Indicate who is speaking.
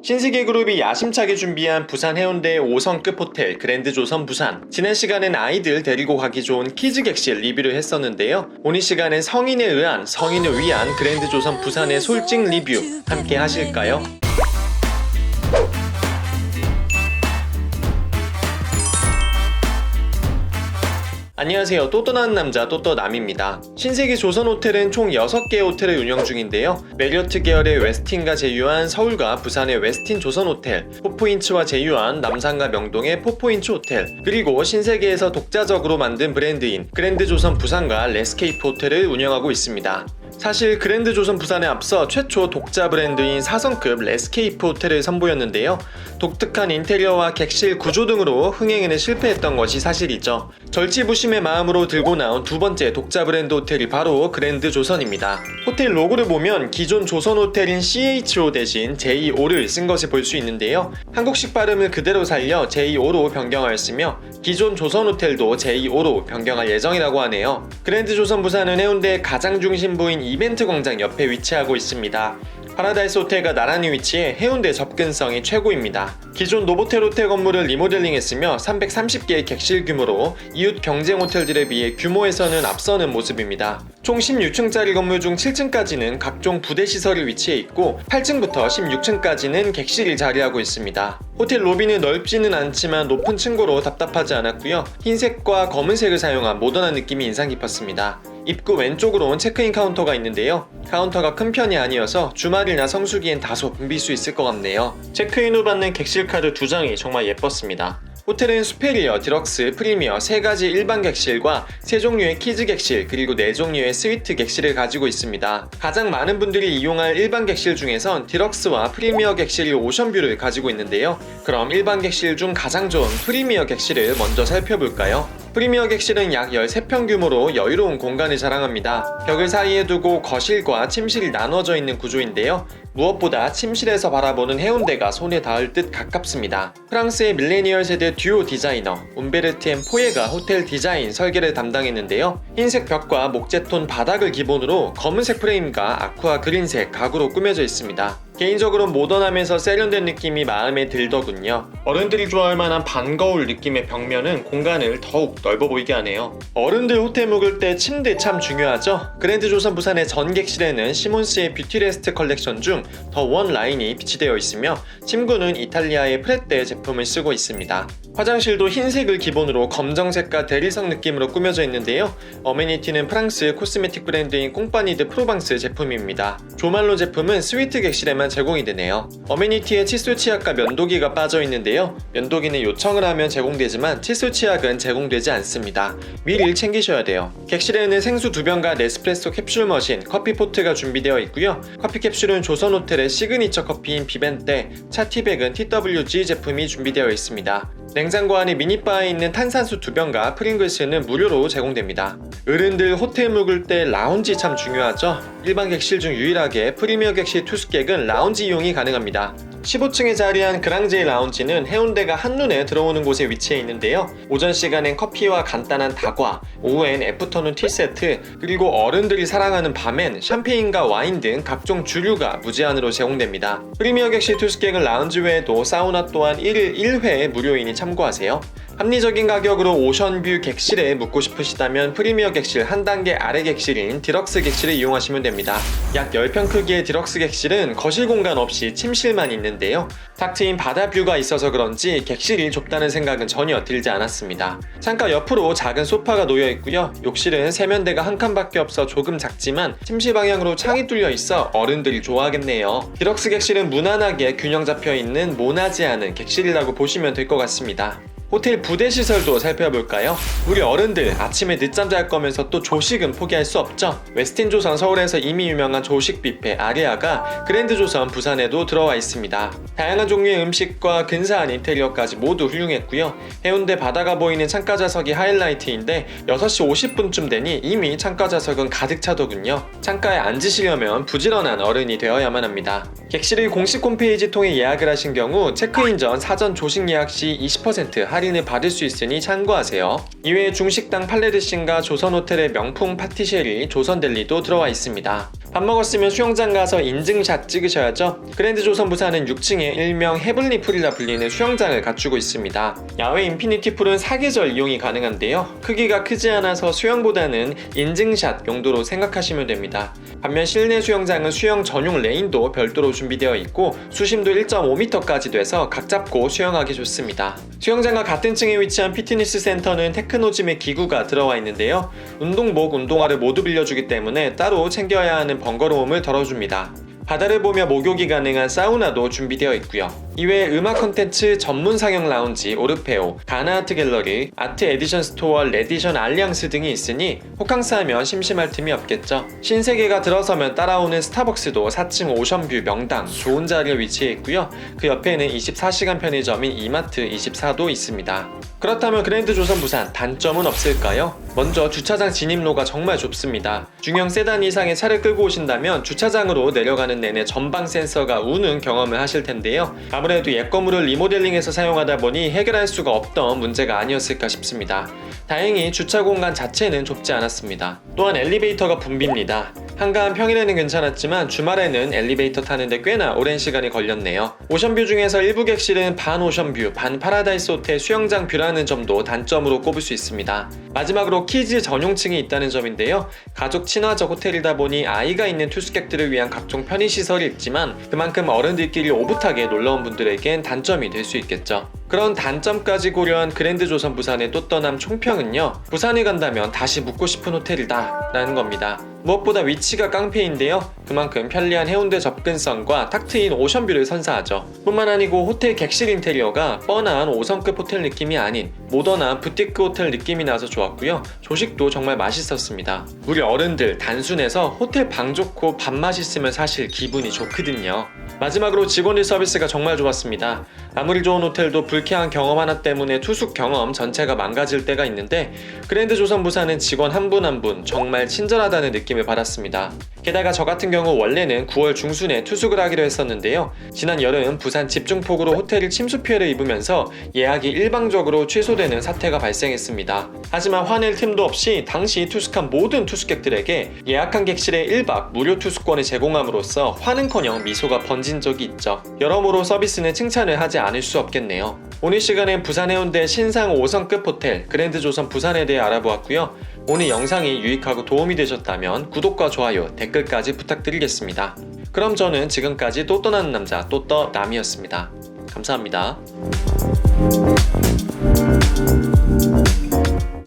Speaker 1: 신세계그룹이 야심차게 준비한 부산 해운대 5성급 호텔 그랜드조선 부산. 지난 시간엔 아이들 데리고 가기 좋은 키즈 객실 리뷰를 했었는데요. 오늘 시간엔 성인에 의한 성인을 위한 그랜드조선 부산의 솔직 리뷰 함께 하실까요? 안녕하세요. 또또나는 남자 또또남입니다. 신세계 조선호텔은 총 6개의 호텔을 운영 중인데요. 메리어트 계열의 웨스틴과 제휴한 서울과 부산의 웨스틴 조선호텔, 포포인츠와 제휴한 남산과 명동의 포포인츠 호텔, 그리고 신세계에서 독자적으로 만든 브랜드인 그랜드조선 부산과 레스케이프 호텔을 운영하고 있습니다. 사실 그랜드조선 부산에 앞서 최초 독자 브랜드인 4성급 레스케이프 호텔을 선보였는데요. 독특한 인테리어와 객실 구조 등으로 흥행에는 실패했던 것이 사실이죠. 절치부심의 마음으로 들고 나온 두 번째 독자 브랜드 호텔이 바로 그랜드조선입니다. 호텔 로고를 보면 기존 조선 호텔인 CHO 대신 JO를 쓴 것을 볼 수 있는데요. 한국식 발음을 그대로 살려 JO로 변경하였으며 기존 조선 호텔도 JO로 변경할 예정이라고 하네요. 그랜드조선 부산은 해운대의 가장 중심부인 이벤트 광장 옆에 위치하고 있습니다. 파라다이스 호텔과 나란히 위치해 해운대 접근성이 최고입니다. 기존 노보텔 호텔 건물을 리모델링했으며 330개의 객실 규모로 이웃 경쟁 호텔들에 비해 규모에서는 앞서는 모습입니다. 총 16층짜리 건물 중 7층까지는 각종 부대 시설이 위치해 있고 8층부터 16층까지는 객실이 자리하고 있습니다. 호텔 로비는 넓지는 않지만 높은 층고로 답답하지 않았고요. 흰색과 검은색을 사용한 모던한 느낌이 인상 깊었습니다. 입구 왼쪽으로는 체크인 카운터가 있는데요. 카운터가 큰 편이 아니어서 주말이나 성수기엔 다소 붐빌 수 있을 것 같네요. 체크인 후 받는 객실 카드 2장이 정말 예뻤습니다. 호텔은 수페리어, 디럭스, 프리미어 3가지 일반 객실과 3종류의 키즈 객실 그리고 4종류의 스위트 객실을 가지고 있습니다. 가장 많은 분들이 이용할 일반 객실 중에선 디럭스와 프리미어 객실이 오션뷰를 가지고 있는데요. 그럼 일반 객실 중 가장 좋은 프리미어 객실을 먼저 살펴볼까요? 프리미어 객실은 약 13평 규모로 여유로운 공간을 자랑합니다. 벽을 사이에 두고 거실과 침실이 나눠져 있는 구조인데요. 무엇보다 침실에서 바라보는 해운대가 손에 닿을 듯 가깝습니다. 프랑스의 밀레니얼 세대 듀오 디자이너 움베르트 앤 포예가 호텔 디자인 설계를 담당했는데요. 흰색 벽과 목재톤 바닥을 기본으로 검은색 프레임과 아쿠아 그린색 가구로 꾸며져 있습니다. 개인적으로 모던하면서 세련된 느낌이 마음에 들더군요. 어른들이 좋아할 만한 반거울 느낌의 벽면은 공간을 더욱 넓어 보이게 하네요. 어른들 호텔 묵을 때 침대 참 중요하죠? 그랜드조선 부산의 전 객실에는 시몬스의 뷰티레스트 컬렉션 중 더 원 라인이 비치되어 있으며 침구는 이탈리아의 프레떼 제품을 쓰고 있습니다. 화장실도 흰색을 기본으로 검정색과 대리석 느낌으로 꾸며져 있는데요. 어메니티는 프랑스 코스메틱 브랜드인 꽁파니드 프로방스 제품입니다. 조말로 제품은 스위트 객실에만 제공이 되네요. 어메니티에 칫솔 치약과 면도기가 빠져 있는데요. 면도기는 요청을 하면 제공되지만 칫솔 치약은 제공되지 않습니다. 미리 챙기셔야 돼요. 객실에는 생수 2병과 네스프레소 캡슐 머신, 커피 포트가 준비되어 있고요. 커피 캡슐은 조선 호텔의 시그니처 커피인 비벤테, 차티백은 TWG 제품이 준비되어 있습니다. 냉장고 안에 미니바에 있는 탄산수 2병과 프링글스는 무료로 제공됩니다. 어른들 호텔 묵을 때 라운지 참 중요하죠? 일반 객실 중 유일하게 프리미어 객실 투숙객은 라운지 이용이 가능합니다. 15층에 자리한 그랑제이 라운지는 해운대가 한눈에 들어오는 곳에 위치해 있는데요. 오전 시간엔 커피와 간단한 다과, 오후엔 애프터눈 티세트, 그리고 어른들이 사랑하는 밤엔 샴페인과 와인 등 각종 주류가 무제한으로 제공됩니다. 프리미어 객실 투숙객은 라운지 외에도 사우나 또한 1일 1회 무료이니 참고하세요. 합리적인 가격으로 오션뷰 객실에 묵고 싶으시다면 프리미어 객실 한 단계 아래 객실인 디럭스 객실을 이용하시면 됩니다. 약 10평 크기의 디럭스 객실은 거실 공간 없이 침실만 있는데요. 탁 트인 바다 뷰가 있어서 그런지 객실이 좁다는 생각은 전혀 들지 않았습니다. 창가 옆으로 작은 소파가 놓여 있고요. 욕실은 세면대가 한 칸밖에 없어 조금 작지만 침실 방향으로 창이 뚫려 있어 어른들이 좋아하겠네요. 디럭스 객실은 무난하게 균형 잡혀 있는 모나지 않은 객실이라고 보시면 될 것 같습니다. 호텔 부대 시설도 살펴볼까요? 우리 어른들 아침에 늦잠 잘 거면서 또 조식은 포기할 수 없죠. 웨스틴 조선 서울에서 이미 유명한 조식 뷔페 아리아가 그랜드조선 부산에도 들어와 있습니다. 다양한 종류의 음식과 근사한 인테리어까지 모두 훌륭했고요. 해운대 바다가 보이는 창가 좌석이 하이라이트인데 6시 50분쯤 되니 이미 창가 좌석은 가득 차더군요. 창가에 앉으시려면 부지런한 어른이 되어야만 합니다. 객실을 공식 홈페이지 통해 예약을 하신 경우 체크인 전 사전 조식 예약 시 20% 할인 할인을 받을 수 있으니 참고하세요. 이외에 중식당 팔레르신과 조선호텔의 명품 파티쉐리 조선델리도 들어와 있습니다. 밥 먹었으면 수영장 가서 인증샷 찍으셔야죠. 그랜드 조선 부산은 6층에 일명 헤블리 풀이라 불리는 수영장을 갖추고 있습니다. 야외 인피니티 풀은 사계절 이용이 가능한데요. 크기가 크지 않아서 수영보다는 인증샷 용도로 생각하시면 됩니다. 반면 실내 수영장은 수영 전용 레인도 별도로 준비되어 있고 수심도 1.5m까지 돼서 각 잡고 수영하기 좋습니다. 수영장과 같은 층에 위치한 피트니스 센터는 테크노짐의 기구가 들어와 있는데요. 운동복, 운동화를 모두 빌려주기 때문에 따로 챙겨야 하는 번거로움을 덜어줍니다. 바다를 보며 목욕이 가능한 사우나도 준비되어 있고요. 이외에 음악 콘텐츠 전문 상영 라운지 오르페오, 가나아트 갤러리, 아트 에디션 스토어, 레디션 알리앙스 등이 있으니 호캉스 하면 심심할 틈이 없겠죠. 신세계가 들어서면 따라오는 스타벅스도 4층 오션뷰 명당 좋은 자리에 위치해 있고요. 그 옆에는 24시간 편의점인 이마트 24도 있습니다. 그렇다면 그랜드 조선 부산 단점은 없을까요? 먼저 주차장 진입로가 정말 좁습니다. 중형 세단 이상의 차를 끌고 오신다면 주차장으로 내려가는 내내 전방 센서가 우는 경험을 하실 텐데요. 아무래도 옛 건물을 리모델링해서 사용하다 보니 해결할 수가 없던 문제가 아니었을까 싶습니다. 다행히 주차 공간 자체는 좁지 않았습니다. 또한 엘리베이터가 붐빕니다. 한가한 평일에는 괜찮았지만 주말에는 엘리베이터 타는데 꽤나 오랜 시간이 걸렸네요. 오션뷰 중에서 일부 객실은 반 오션뷰, 반 파라다이스 호텔 수영장 뷰라는 점도 단점으로 꼽을 수 있습니다. 마지막으로 키즈 전용층이 있다는 점인데요. 가족 친화적 호텔이다 보니 아이가 있는 투숙객들을 위한 각종 편의시설이 있지만 그만큼 어른들끼리 오붓하게 놀러온 분들에겐 단점이 될 수 있겠죠. 그런 단점까지 고려한 그랜드 조선 부산의 또 떠남 총평은요. 부산에 간다면 다시 묵고 싶은 호텔이다 라는 겁니다. 무엇보다 위치가 깡패인데요. 그만큼 편리한 해운대 접근성과 탁 트인 오션뷰를 선사하죠. 뿐만 아니고 호텔 객실 인테리어가 뻔한 5성급 호텔 느낌이 아닌 모던한 부티크 호텔 느낌이 나서 좋았고요. 조식도 정말 맛있었습니다. 우리 어른들 단순해서 호텔 방 좋고 밥 맛있으면 사실 기분이 좋거든요. 마지막으로 직원들 서비스가 정말 좋았습니다. 아무리 좋은 호텔도 불쾌한 경험 하나 때문에 투숙 경험 전체가 망가질 때가 있는데 그랜드 조선 부산은 직원 한 분 한 분 정말 친절하다는 느낌을 받았습니다. 게다가 저 같은 경우 원래는 9월 중순에 투숙을 하기로 했었는데요. 지난 여름 부산 집중폭우로 호텔이 침수 피해를 입으면서 예약이 일방적으로 취소되는 사태가 발생했습니다. 하지만 화낼 틈도 없이 당시 투숙한 모든 투숙객들에게 예약한 객실에 1박 무료 투숙권을 제공함으로써 화는커녕 미소가 번진 적이 있죠. 여러모로 서비스는 칭찬을 하지 않을 수 없겠네요. 오늘 시간엔 부산 해운대 신상 5성급 호텔 그랜드 조선 부산에 대해 알아보았고요. 오늘 영상이 유익하고 도움이 되셨다면 구독과 좋아요, 댓글까지 부탁드리겠습니다. 그럼 저는 지금까지 또 떠나는 남자 또떠남이었습니다. 감사합니다.